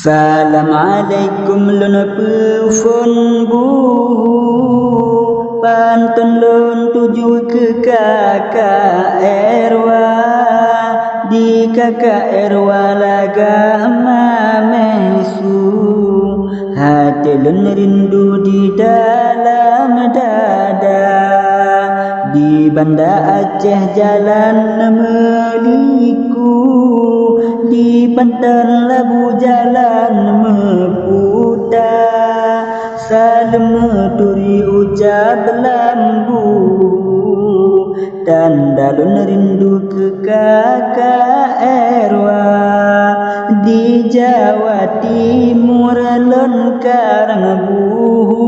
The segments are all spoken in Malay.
Assalamualaikum lun pufun bu pantun lun tuju ke kakak erwa di kakak erwa laga mamesu hati lun rindu di dalam dada di Banda Aceh jalan meliku di Banten Labu jalan mepuda salam turi ucap lambu dan dalun rindu ke kakak erwa di Jawa Timur lon karang buhu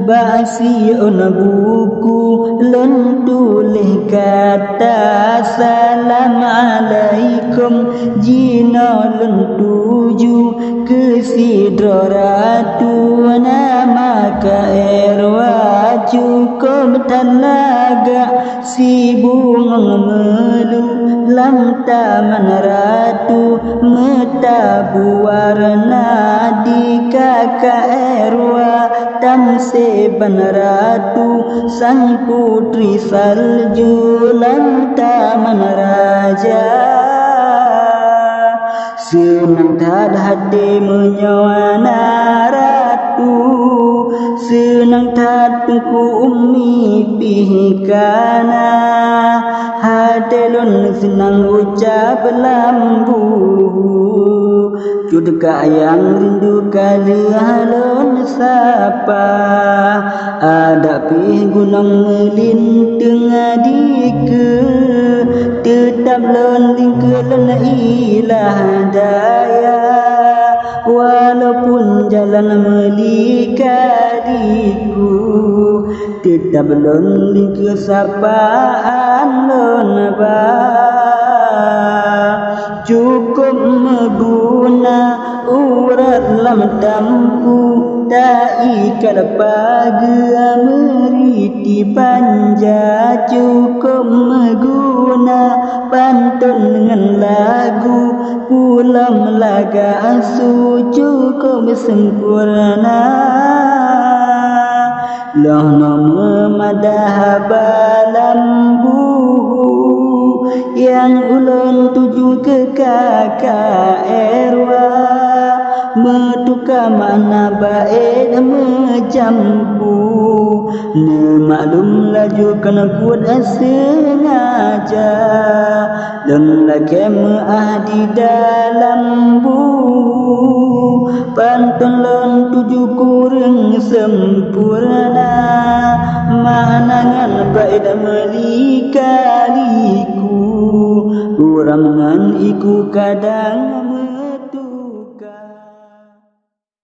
basi on buku lon tulis kata salam alaikum jina lon tuju ke sidro ratu nama ka erwa cukup tenaga si bunga melu lam taman ratu metabu warna di kakak erwa tam seban ratu sang putri salju lam taman raja senang tad hati menyawana ratu senang tad ku ummi pihikana hadelun senang ucap lambu cudka yang rindu kali halon sapa ada pih gunung melintang adike tetap lon lingkelon ilah daya walaupun jalan melikadiku tetap lon lingke sapaan lon ba cukup meguna urat lam dampu tak ikat pagi meriti panja cukup meguna pantun dengan lagu pulang laga asu cukup sempurna loh nama madah balambu yang ulun tuju ke kakak erwa metuka mana baik menjampu ne maklum laju kena buat sengaja dan lagi di dalam bu pantun lon tuju kurang sempurna manangan baik melikaliku kurangan iku kadang